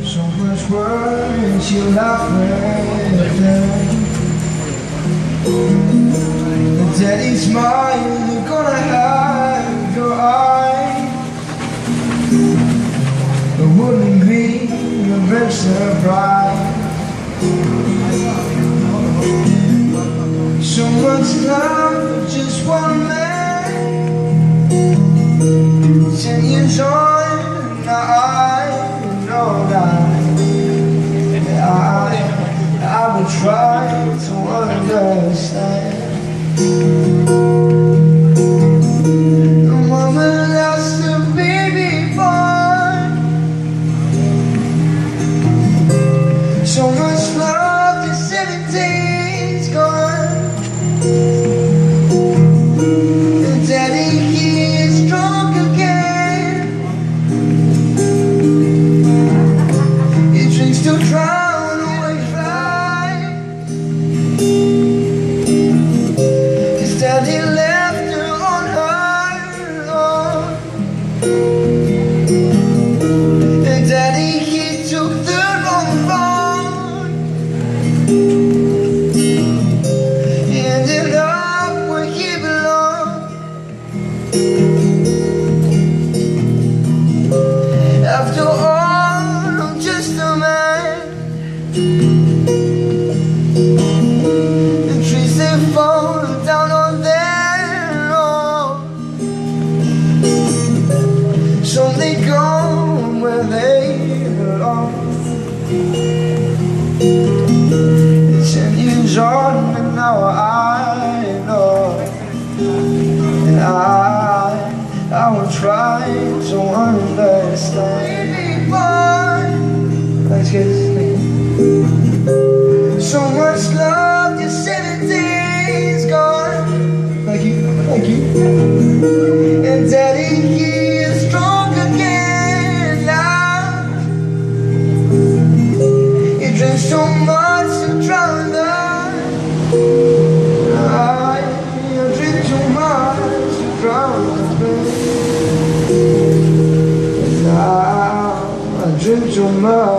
So much words you have written. The daddy smile, you're gonna have your eye. It wouldn't be a big surprise. So much love for just one man. 10 years on, now I know that I will try to understand. The moment lost the baby boy. So much love, the 17's gone. And daddy, he is drunk again. He drinks to drown away flight. His daddy left her on her own. And daddy, he took the wrong road. He ended up where he belonged. After all, I'm just a man. The trees, they fall down on their own. So they go where they belong. 10 years on, and now I know. And I will try to understand. Baby boy, let's get this thing. So much love, your 17's gone. Thank you, thank you. And daddy, he is strong again now. He drinks so much to drown the night. You drink too much to drown the pain. And now I drink too much